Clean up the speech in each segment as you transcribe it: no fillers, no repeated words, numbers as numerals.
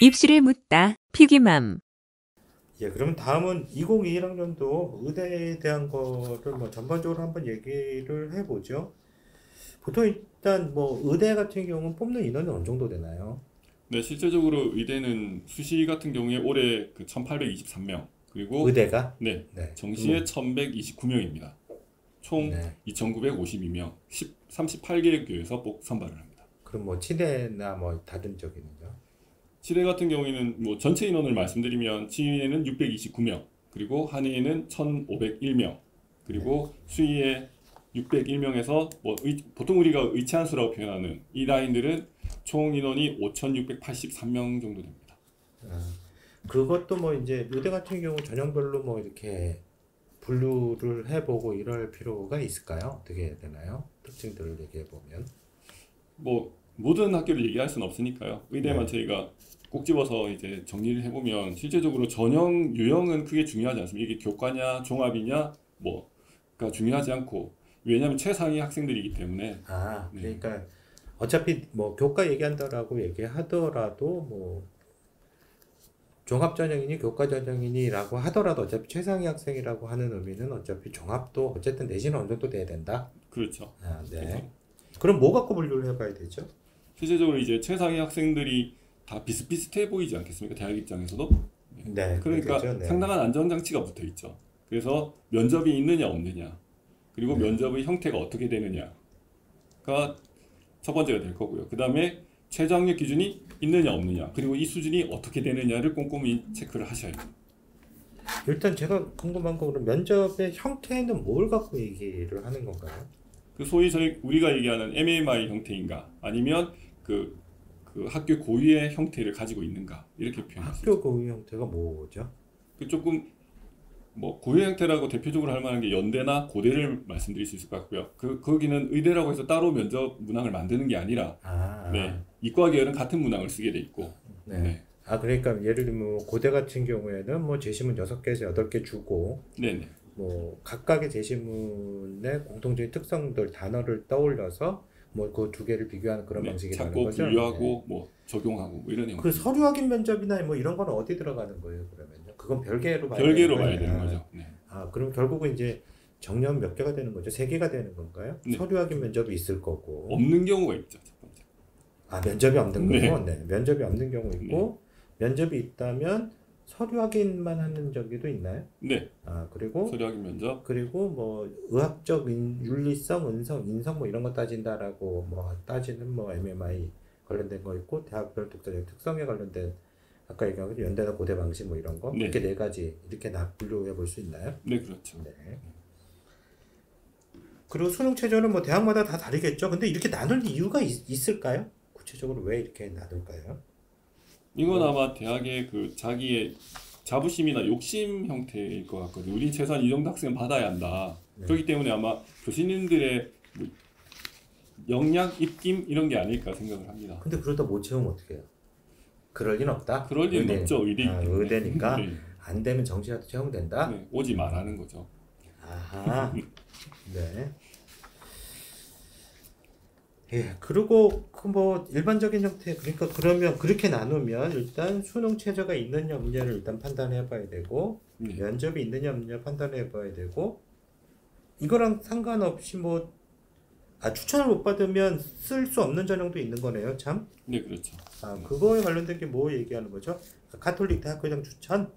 입시를 묻다. 피기맘. 예, 그럼 다음은 2021학년도 의대에 대한 거를 뭐 전반적으로 한번 얘기를 해보죠. 보통 일단 뭐 의대 같은 경우는 뽑는 인원이 어느 정도 되나요? 네, 실제적으로 의대는 수시 같은 경우에 올해 그 1823명, 그리고 의대가? 네, 네. 정시에 1129명입니다. 총 네. 2952명, 38개 교에서 선발을 합니다. 그럼 뭐 치대나 뭐 다른 쪽이는요? 치대 같은 경우에는 뭐 전체 인원을 말씀드리면 치의에는 629명, 그리고 한의에는 1501명, 그리고 수의에 601명에서 뭐 보통 우리가 의치한수라고 표현하는 이 라인들은 총 인원이 5683명 정도 됩니다. 그것도 뭐 이제 의대 같은 경우 전형별로 뭐 이렇게 분류를 해보고 이럴 필요가 있을까요? 어떻게 해야 되나요? 특징들을 얘기해 보면. 뭐 모든 학교를 얘기할 수는 없으니까요. 의대만 네. 저희가 꼭 집어서 이제 정리를 해보면 실제적으로 전형 유형은 크게 중요하지 않습니다. 이게 교과냐 종합이냐 뭐가 중요하지 않고, 왜냐하면 최상위 학생들이기 때문에. 네. 그러니까 어차피 뭐 교과 얘기한다라고 얘기하더라도 뭐 종합 전형이니 교과 전형이니라고 하더라도 어차피 최상위 학생이라고 하는 의미는 어차피 종합도 어쨌든 내신은 어느 정도 돼야 된다. 그렇죠. 네. 그래서 그럼 뭐 갖고 분류를 해봐야 되죠? 실제적으로 이제 최상위 학생들이 다 비슷비슷해 보이지 않겠습니까? 대학 입장에서도. 네. 그러니까 그렇겠죠. 네. 상당한 안전장치가 붙어 있죠. 그래서 면접이 있느냐 없느냐, 그리고 면접의 형태가 어떻게 되느냐가 첫 번째가 될 거고요. 그 다음에 최저학력 기준이 있느냐 없느냐, 그리고 이 수준이 어떻게 되느냐를 꼼꼼히 체크를 하셔야 돼요. 일단 제가 궁금한 거, 그럼 면접의 형태는 뭘 갖고 얘기를 하는 건가요? 그 소위 우리가 얘기하는 MMI 형태인가, 아니면 그 학교 고유의 형태를 가지고 있는가, 이렇게 표현할 수 있어요. 학교 고유 형태가 뭐죠? 그 조금 뭐 고유 형태라고 대표적으로 할 만한 게 연대나 고대를 말씀드릴 수 있을 것 같고요. 거기는 의대라고 해서 따로 면접 문항을 만드는 게 아니라 네, 이과 계열은 같은 문항을 쓰게 돼 있고. 네. 네. 그러니까 예를 들면 고대 같은 경우에는 뭐 제시문 6개에서 8개 주고, 네네. 뭐 각각의 제시문의 공통적인 특성들 단어를 떠올려서 뭐 그 두 개를 비교하는 그런 네, 방식이라는 찾고 거죠. 분류하고 뭐 적용하고 뭐 이런 그 형태. 서류 확인 면접이나 뭐 이런 거는 어디 들어가는 거예요, 그러면요? 그건 별개로 봐야 별개로 되는 봐야 되는 거예요? 거죠. 네. 그럼 결국은 이제 정년 몇 개가 되는 거죠? 3개가 되는 건가요? 네. 서류 확인 면접이 있을 거고. 없는 경우가 있죠. 첫 번째. 면접이 없는 네. 거고. 네. 면접이 없는 경우 있고, 면접이 있다면 서류 확인만 하는 적도 있나요? 네. 그리고 서류 확인 면접. 그리고 뭐 의학적 윤리성, 인성 뭐 이런 거 따진다라고 뭐 따지는 뭐 MMI 관련된 거 있고, 대학별 독자적 특성에 관련된 아까 얘기한 거 연대나 고대 방식 뭐 이런 거, 네. 이렇게 4가지 이렇게 분류해 볼 수 있나요? 네, 그렇죠. 네. 그리고 수능 체제는 뭐 대학마다 다 다르겠죠. 근데 이렇게 나눌 이유가 있을까요? 구체적으로 왜 이렇게 나눌까요? 이건 아마 대학의 그 자기의 자부심이나 욕심 형태일 것 같거든요. 우리 최소한 이 정도 학생은 받아야 한다. 그렇기 때문에 아마 교수님들의 뭐 역량, 입김 이런 게 아닐까 생각을 합니다. 근데 그러다 못 채우면 어떻게 해요? 그럴 리는 없다? 그럴 리는 없죠. 의대이기 때문에. 의대니까 네. 안 되면 정시라도 채용된다? 네, 오지 말라는 거죠. 아하. 네. 예, 그리고 그 뭐 일반적인 형태, 그러니까 그러면 그렇게 나누면 일단 수능 최저가 있느냐 없느냐를 일단 판단해 봐야 되고, 네. 면접이 있느냐 없느냐 판단해 봐야 되고, 이거랑 상관없이 뭐 추천을 못 받으면 쓸 수 없는 전형도 있는 거네요, 참. 네, 그렇죠. 그거에 관련된 게 뭐 얘기하는 거죠? 카톨릭 대학교장 추천,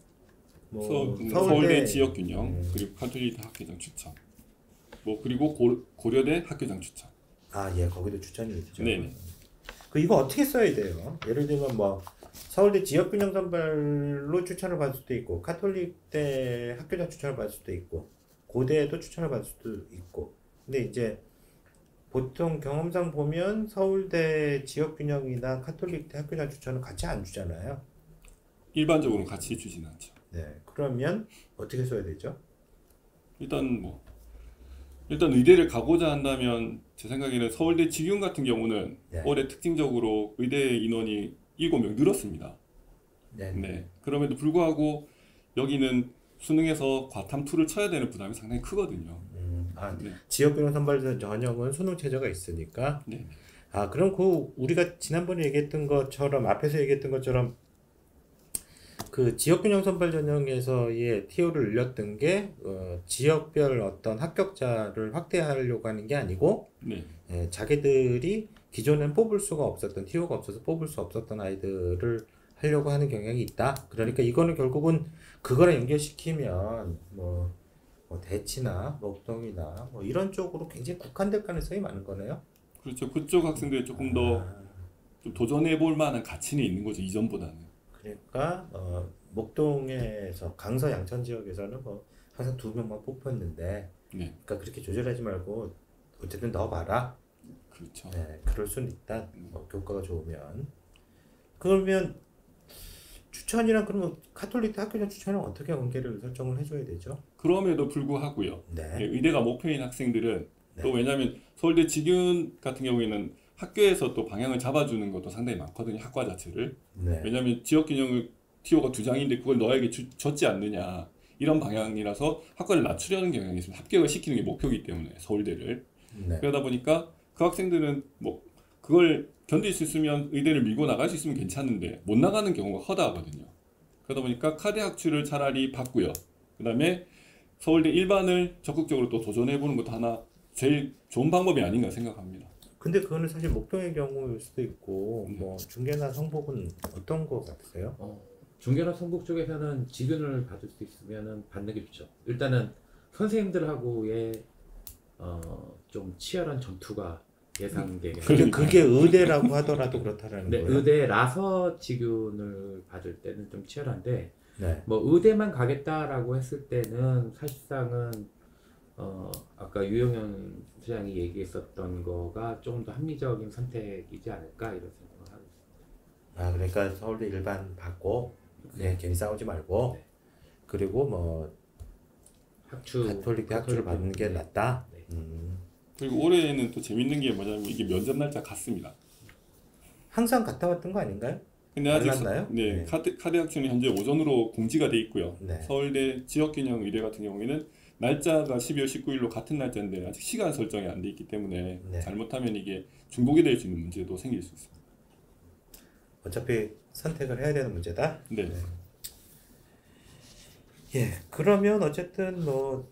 뭐 서울대 지역균형, 그리고 카톨릭 학교장 추천, 뭐 그리고 고려대 학교장 추천. 예, 거기도 추천이 있죠. 네네. 이거 어떻게 써야 돼요? 예를 들면 뭐 서울대 지역균형 선발로 추천을 받을 수도 있고, 카톨릭대 학교장 추천을 받을 수도 있고, 고대에도 추천을 받을 수도 있고. 근데 이제 보통 경험상 보면 서울대 지역균형이나 카톨릭대 학교장 추천은 같이 안 주잖아요. 일반적으로 같이 주진 않죠. 네, 그러면 어떻게 써야 되죠? 일단 의대를 가고자 한다면 제 생각에는 서울대 직윤 같은 경우는 올해 특징적으로 의대 인원이 7명 늘었습니다. 네. 그럼에도 불구하고 여기는 수능에서 과탐 2를 쳐야 되는 부담이 상당히 크거든요. 네. 지역균형 선발 전형은 수능 최저가 있으니까. 네. 그럼 우리가 지난번에 얘기했던 것처럼, 앞에서 얘기했던 것처럼 그 지역균형 선발 전형에서의 TO를 늘렸던 게 지역별 어떤 합격자를 확대하려고 하는 게 아니고 네. 자기들이 기존엔 뽑을 수가 없었던 TO가 없어서 뽑을 수 없었던 아이들을 하려고 하는 경향이 있다. 그러니까 이거는 결국은 그거랑 연결시키면 뭐 대치나 목동이나 뭐 이런 쪽으로 굉장히 국한될 가능성이 많은 거네요. 그렇죠. 그쪽 학생들이 조금 더 좀 도전해 볼 만한 가치는 있는 거죠. 이전보다는. 그러니까 목동에서 강서 양천 지역에서는 뭐 항상 2명만 뽑혔는데, 네. 그러니까 그렇게 조절하지 말고 어쨌든 넣어봐라. 그렇죠. 네, 그럴 수는 있다. 교과가 좋으면. 그러면 추천이랑 그러면 카톨릭 학교장 추천은 어떻게 관계를 설정을 해줘야 되죠? 그럼에도 불구하고요. 네. 의대가 목표인 학생들은 네. 또 왜냐하면 서울대 직윤 같은 경우에는 학교에서 또 방향을 잡아주는 것도 상당히 많거든요. 학과 자체를. 네. 왜냐하면 지역균형 TO가 2장인데 그걸 너에게 줬지 않느냐. 이런 방향이라서 학과를 낮추려는 경향이 있습니다. 합격을 시키는 게 목표이기 때문에 서울대를. 네. 그러다 보니까 그 학생들은 뭐 그걸 견딜 수 있으면 의대를 밀고 나갈 수 있으면 괜찮은데 못 나가는 경우가 허다하거든요. 그러다 보니까 카드 학추를 차라리 받고요. 그 다음에 서울대 일반을 적극적으로 또 도전해보는 것도 하나 제일 좋은 방법이 아닌가 생각합니다. 근데 그거는 사실 목동의 경우일 수도 있고, 뭐 중계나 성북은 어떤 거 같으세요? 중계나 성북 쪽에서는 직윤을 받을 수 있으면 받는 게 좋죠. 일단은 선생님들하고의 좀 치열한 전투가 예상되게. 근데 그게 의대라고 하더라도 그렇다라는 네, 거예요. 의대라서 직윤을 받을 때는 좀 치열한데, 네. 뭐 의대만 가겠다라고 했을 때는 사실상은 아까 유영현 소장이 얘기했었던 거가 좀 더 합리적인 선택이지 않을까 이런 생각을 하고 있습니다. 아, 그러니까 서울대 일반 받고 네, 괜히 싸우지 말고 네. 그리고 뭐 가톨릭대 학추를 받는 게 네. 낫다. 네. 그리고 올해는 또 재밌는 게 뭐냐면 이게 면접 날짜 같습니다. 항상 갔다 왔던 거 아닌가요? 근데 아직 달랐나요? 네, 네. 카드 학추는 현재 오전으로 공지가 돼 있고요. 네. 서울대 지역균형 의대 같은 경우에는 날짜가 12월 19일로 같은 날짜인데 아직 시간 설정이 안 돼 있기 때문에 네. 잘못하면 이게 중복이 될 수 있는 문제도 생길 수 있습니다. 어차피 선택을 해야 되는 문제다. 네. 예, 그러면 어쨌든 뭐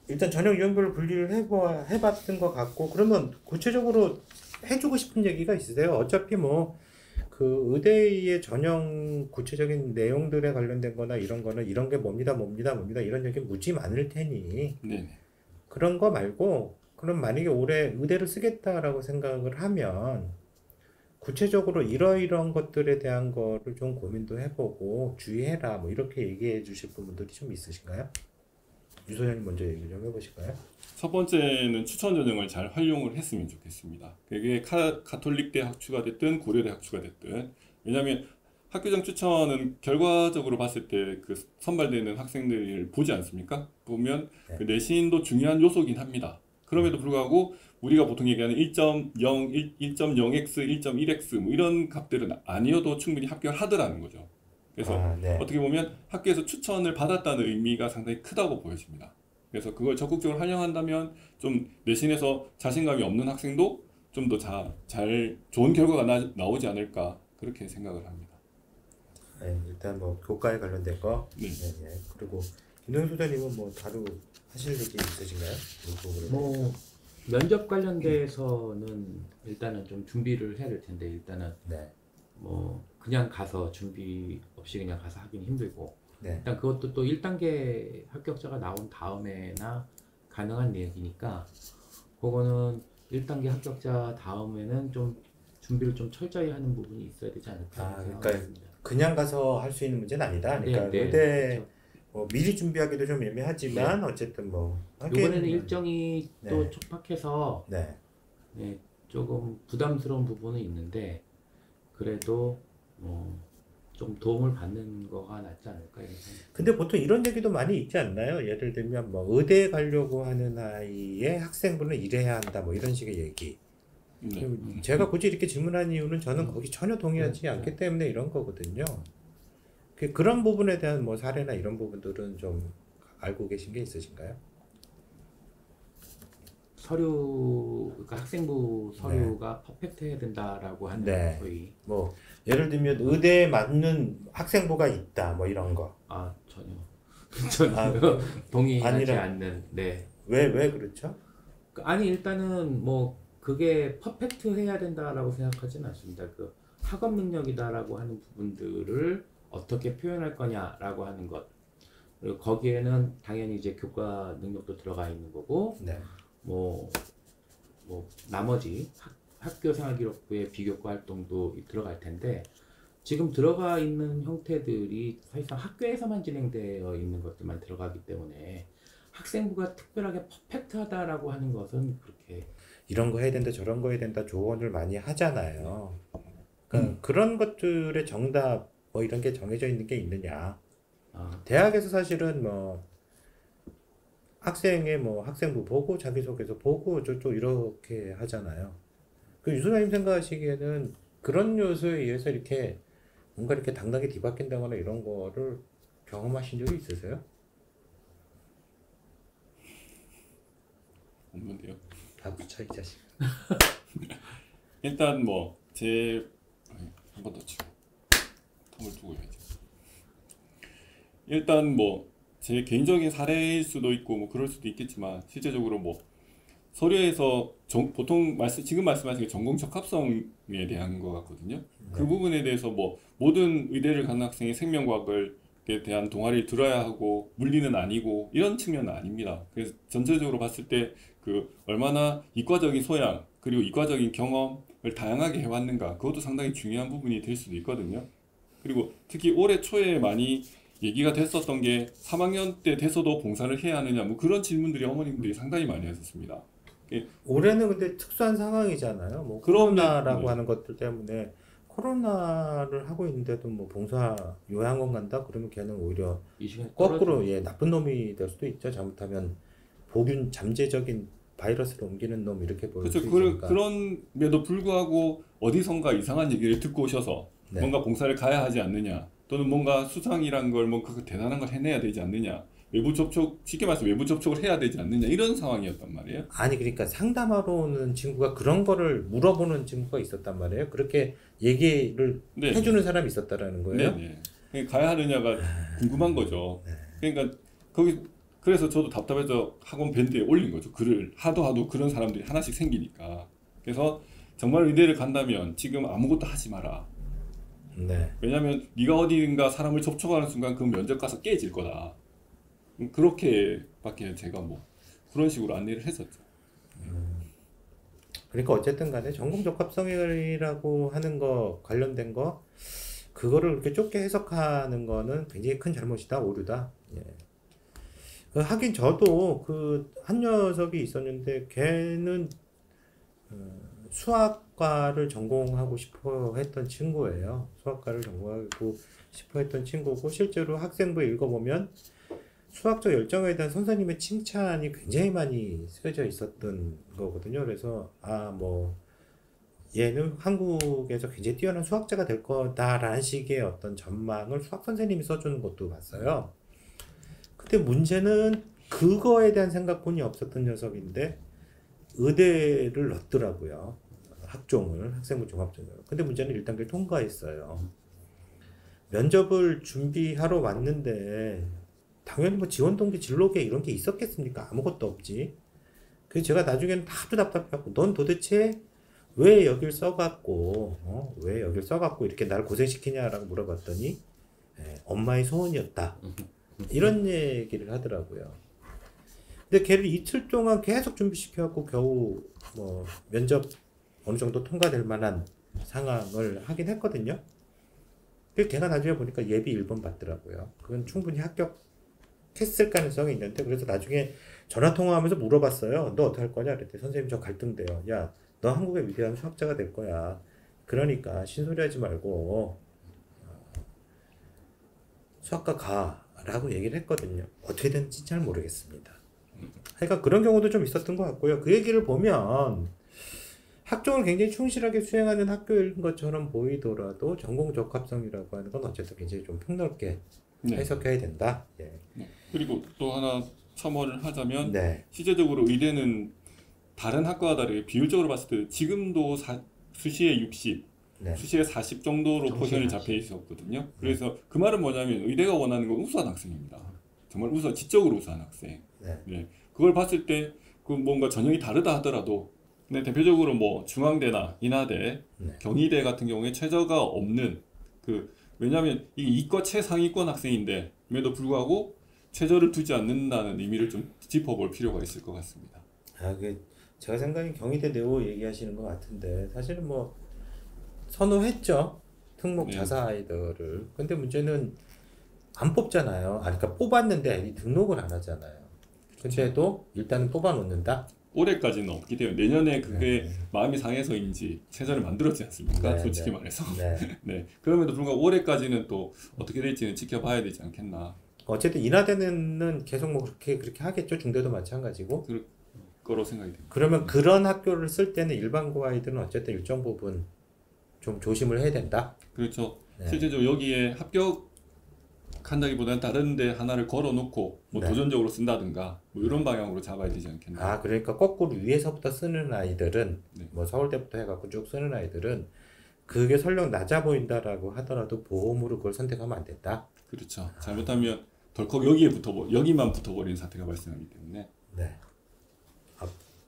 일단 전형 유형별로 분리를 해봤던 것 같고, 그러면 구체적으로 해주고 싶은 얘기가 있으세요? 어차피 뭐 그 의대의 전형 구체적인 내용들에 관련된 거나 이런 거는 이런 게 뭡니다 이런 얘기 무지 많을 테니 네. 그런 거 말고, 그럼 만약에 올해 의대를 쓰겠다라고 생각을 하면 구체적으로 이러이러한 것들에 대한 거를 좀 고민도 해보고 주의해라 뭐 이렇게 얘기해 주실 부분들이 좀 있으신가요? 유 소장님 먼저 얘기 좀 해보실까요? 첫 번째는 추천 전형을 잘 활용을 했으면 좋겠습니다. 그게 가톨릭대 학추가 됐든 고려대 학추가 됐든, 왜냐하면 학교장 추천은 결과적으로 봤을 때 그 선발되는 학생들을 보지 않습니까? 보면 네. 그 내신도 중요한 요소긴 합니다. 그럼에도 불구하고 우리가 보통 얘기하는 1.0, 1.0x, 1.1x 뭐 이런 값들은 아니어도 충분히 합격을 하더라는 거죠. 그래서 네. 어떻게 보면 학교에서 추천을 받았다는 의미가 상당히 크다고 보여집니다. 그래서 그걸 적극적으로 활용한다면 좀 내신에서 자신감이 없는 학생도 좀 더 잘 좋은 결과가 나오지 않을까 그렇게 생각을 합니다. 네, 일단 뭐 교과에 관련된 거. 네. 네. 그리고 김동현 소장님은 뭐 다루 하실 얘기 있으신가요? 이 부분에 뭐 면접 관련돼서는 일단은 좀 준비를 해야 될 텐데, 일단은 네. 뭐 그냥 가서 준비 없이 그냥 가서 하긴 힘들고, 네. 일단 그것도 또 1단계 합격자가 나온 다음에나 가능한 얘기니까 그거는 1단계 합격자 다음에는 좀 준비를 좀 철저히 하는 부분이 있어야 되지 않을까 그러니까 생각합니다. 그냥 가서 할 수 있는 문제는 아니다. 그러니까 네, 의대 그렇죠. 뭐 미리 준비하기도 좀 애매하지만 어쨌든 뭐 이번에는 일정이 네. 또 촉박해서 네. 네, 조금 부담스러운 부분은 있는데 그래도 좀 도움을 받는 거가 낫지 않을까 이런 생각. 근데 보통 이런 얘기도 많이 있지 않나요? 예를 들면 뭐 의대 가려고 하는 아이의 학생부는 이래야 한다 뭐 이런 식의 얘기. 네. 제가 굳이 이렇게 질문한 이유는 저는 거기 전혀 동의하지 네. 않기 때문에 이런 거거든요. 그런 부분에 대한 뭐 사례나 이런 부분들은 좀 알고 계신 게 있으신가요? 서류, 그러니까 학생부 서류가 퍼펙트해야 된다라고 하는 네. 거의. 뭐 예를 들면 의대에 맞는 학생부가 있다 뭐 이런 거. 아 전혀 아, 동의하지 아니라- 않는. 네. 왜 그렇죠? 아니 일단은 뭐 그게 퍼펙트해야 된다라고 생각하진 않습니다. 그 학업 능력이다라고 하는 부분들을 어떻게 표현할 거냐라고 하는 것. 그리고 거기에는 당연히 이제 교과 능력도 들어가 있는 거고, 네. 뭐 나머지 학교 생활기록부의 비교과 활동도 들어갈 텐데, 지금 들어가 있는 형태들이 사실상 학교에서만 진행되어 있는 것들만 들어가기 때문에 학생부가 특별하게 퍼펙트하다라고 하는 것은 그렇게. 이런 거 해야 된다 저런 거 해야 된다 조언을 많이 하잖아요. 그러니까 그런 것들의 정답 뭐 이런 게 정해져 있는 게 있느냐. 아, 대학에서 사실은 뭐 학생의 뭐 학생부 보고 자기소개서 보고 저쪽 이렇게 하잖아요. 그 유소장님 생각하시기에는 그런 요소에 의해서 이렇게 뭔가 이렇게 당당히 뒤바뀐다거나 이런 거를 경험하신 적이 있으세요? 없는데요. 다 붙여 이 자식. 일단 뭐 제 한 번 더 치고 텀을 두고 해야지. 일단 뭐 제 개인적인 사례일 수도 있고 뭐 그럴 수도 있겠지만 실제적으로 뭐 서류에서 보통 지금 말씀하신 게 전공 적합성에 대한 것 같거든요. 그 부분에 대해서 뭐 모든 의대를 가는 학생이 생명과학에 대한 동아리를 들어야 하고 물리는 아니고 이런 측면은 아닙니다. 그래서 전체적으로 봤을 때 그 얼마나 이과적인 소양 그리고 이과적인 경험을 다양하게 해왔는가 그것도 상당히 중요한 부분이 될 수도 있거든요. 그리고 특히 올해 초에 많이 얘기가 됐었던 게 3학년 때 돼서도 봉사를 해야 하느냐 뭐 그런 질문들이 어머님들이 상당히 많이 하셨습니다. 올해는 근데 특수한 상황이잖아요. 뭐 그러면- 코로나라고 네. 하는 것들 때문에 코로나를 하고 있는데도 뭐 봉사 요양원 간다 그러면 걔는 오히려 이 시간에 거꾸로 떨어져- 예 나쁜 놈이 될 수도 있죠. 잘못하면 보균 잠재적인 바이러스를 옮기는 놈 이렇게 보일 수 그렇죠. 있으니까. 그런데도 불구하고 어디선가 이상한 얘기를 듣고 오셔서 네. 뭔가 봉사를 가야 하지 않느냐 또는 뭔가 수상이란 걸 뭐 그 대단한 걸 해내야 되지 않느냐 외부 접촉 쉽게 말해서 외부 접촉을 해야 되지 않느냐 이런 상황이었단 말이에요. 아니 그러니까 상담하러 오는 친구가 그런 거를 물어보는 친구가 있었단 말이에요. 그렇게 얘기를 네. 해주는 사람이 있었다라는 거예요. 네네. 그러니까 가야 하느냐가 궁금한 거죠. 그러니까 그래서 저도 답답해서 학원 밴드에 올린 거죠. 글을 하도 그런 사람들이 하나씩 생기니까. 그래서 정말 의대를 간다면 지금 아무것도 하지 마라. 네. 왜냐면 네가 어디인가 사람을 접촉하는 순간 그 면접 가서 깨질 거다. 그렇게밖에 제가 뭐 그런 식으로 안내를 했었죠. 그러니까 어쨌든 간에 전공 적합성이라고 하는 거 관련된 거 그거를 그렇게 좁게 해석하는 거는 굉장히 큰 잘못이다, 오류다. 예. 그 하긴 저도 그 한 녀석이 있었는데 걔는 수학과를 전공하고 싶어 했던 친구예요. 수학과를 전공하고 싶어 했던 친구고 실제로 학생부에 읽어보면 수학적 열정에 대한 선생님의 칭찬이 굉장히 많이 쓰여져 있었던 거거든요. 그래서 뭐 얘는 한국에서 굉장히 뛰어난 수학자가 될 거다라는 식의 어떤 전망을 수학 선생님이 써주는 것도 봤어요. 근데 문제는 그거에 대한 생각뿐이 없었던 녀석인데 의대를 넣었더라고요. 학생부 종합전형. 근데 문제는 1단계를 통과했어요. 면접을 준비하러 왔는데 당연히 뭐 지원 동기 진로계 이런 게 있었겠습니까? 아무것도 없지. 그래서 제가 나중에는 하도 답답해갖고 넌 도대체 왜 여길 써갖고 이렇게 날 고생시키냐라고 물어봤더니 엄마의 소원이었다. 이런 얘기를 하더라고요. 근데 걔를 이틀 동안 계속 준비시켜갖고 겨우 뭐 면접 어느 정도 통과될 만한 상황을 하긴 했거든요. 근데 걔가 나중에 보니까 예비 1번 받더라고요. 그건 충분히 합격했을 가능성이 있는데 그래서 나중에 전화통화하면서 물어봤어요. 너 어떻게 할 거냐? 그랬더니 선생님 저 갈등돼요. 야, 너 한국의 위대한 수학자가 될 거야. 그러니까 신소리 하지 말고 수학과 가라고 얘기를 했거든요. 어떻게 됐는지 잘 모르겠습니다. 그러니까 그런 경우도 좀 있었던 것 같고요. 그 얘기를 보면 학종을 굉장히 충실하게 수행하는 학교인 것처럼 보이더라도 전공 적합성이라고 하는 건 어쨌든 굉장히 좀 폭넓게 네. 해석해야 된다. 예. 그리고 또 하나 첨언을 하자면 네. 실제적으로 의대는 다른 학과와 다르게 비율적으로 봤을 때 지금도 수시에 60, 네. 수시에 40 정도로 포션이 잡혀 있었거든요. 그래서 그 말은 뭐냐면 의대가 원하는 건 우수한 학생입니다. 정말 지적으로 우수한 학생. 네. 네. 그걸 봤을 때 그 뭔가 전형이 다르다 하더라도 근데 대표적으로 뭐 중앙대나 인하대, 네. 경희대 같은 경우에 최저가 없는 왜냐하면 이게 이과 최상위권 학생인데에도 불구하고 최저를 두지 않는다는 의미를 좀 짚어볼 필요가 있을 것 같습니다. 제가 생각엔 경희대 네오 얘기하시는 것 같은데 사실은 뭐 선호했죠. 특목 네. 자사 아이들을. 근데 문제는 안 뽑잖아요. 그러니까 뽑았는데 등록을 안 하잖아요. 근데도 일단은 뽑아놓는다. 올해까지는 없기 때문에 내년에 그게 네. 마음이 상해서인지 최저를 만들었지 않습니까? 네, 솔직히 네. 말해서. 네. 네. 그럼에도 불구하고 올해까지는 또 어떻게 될지는 지켜봐야 되지 않겠나. 어쨌든 인하대는 계속 뭐 그렇게 하겠죠. 중대도 마찬가지고. 그럴 거로 생각이 됩니다. 그러면 그런 학교를 쓸 때는 일반고 아이들은 어쨌든 일정 부분 좀 조심을 해야 된다. 그렇죠. 네. 실제적으로 여기에 합격한다기보다는 다른 데 하나를 걸어놓고 뭐 네. 도전적으로 쓴다든가 뭐 이런 방향으로 잡아야 되지 않겠나. 그러니까 거꾸로 위에서부터 쓰는 아이들은 네. 뭐 서울대부터 해갖고 쭉 쓰는 아이들은 그게 설령 낮아 보인다라고 하더라도 보험으로 그걸 선택하면 안 된다. 그렇죠. 잘못하면 덜컥 여기만 붙어버리는 사태가 발생하기 때문에. 네.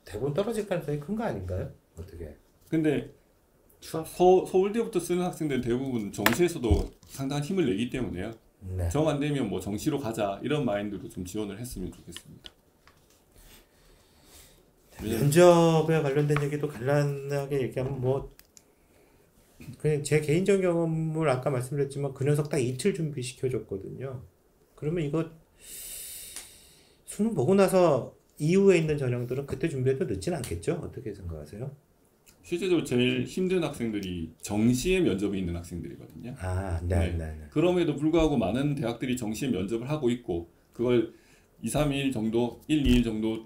대부분 떨어질 가능성이 큰 거 아닌가요? 어떻게? 근데 서울대부터 쓰는 학생들 대부분 정시에서도 상당한 힘을 내기 때문에요. 네. 정 안 되면 뭐 정시로 가자 이런 마인드로 좀 지원을 했으면 좋겠습니다. 면접에 관련된 얘기도 간단하게 얘기하면 뭐 그냥 제 개인적 경험을 아까 말씀드렸지만 그 녀석 딱 이틀 준비시켜줬거든요. 그러면 이거 수능 보고 나서 이후에 있는 전형들은 그때 준비해도 늦진 않겠죠? 어떻게 생각하세요? 실제적으로 제일 힘든 학생들이 정시에 면접이 있는 학생들이거든요. 네. 그럼에도 불구하고 많은 대학들이 정시에 면접을 하고 있고 그걸 2, 3일 정도, 1, 2일 정도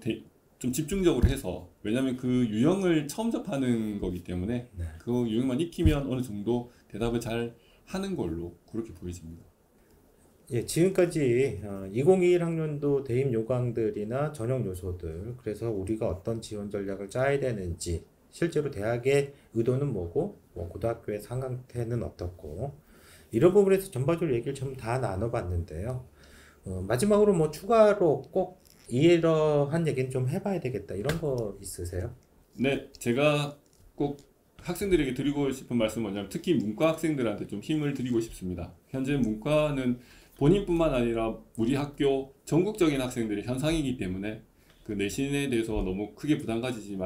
좀 집중적으로 해서 왜냐하면 그 유형을 처음 접하는 거기 때문에 네. 그 유형만 익히면 어느 정도 대답을 잘 하는 걸로 그렇게 보여집니다. 예, 지금까지 2021학년도 대입 요강들이나 전형 요소들, 그래서 우리가 어떤 지원 전략을 짜야 되는지, 실제로 대학의 의도는 뭐고, 뭐 고등학교의 상황태는 어떻고, 이런 부분에서 전반적으로 얘기를 좀 다 나눠봤는데요. 마지막으로 뭐 추가로 꼭 이러한 얘기는 좀 해봐야 되겠다, 이런 거 있으세요? 네, 제가 꼭 학생들에게 드리고 싶은 말씀은 뭐냐면 특히 문과 학생들한테 좀 힘을 드리고 싶습니다. 현재 문과는 본인뿐만 아니라 우리 학교 전국적인 학생들의 현상이기 때문에 그 내신에 대해서 너무 크게 부담 가지지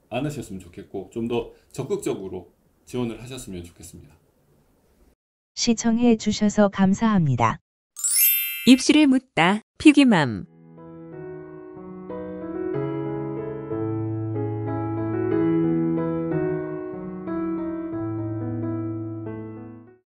않으셨으면 좋겠고 좀 더 적극적으로 지원을 하셨으면 좋겠습니다. 시청해 주셔서 감사합니다. 입시를 묻다 피기맘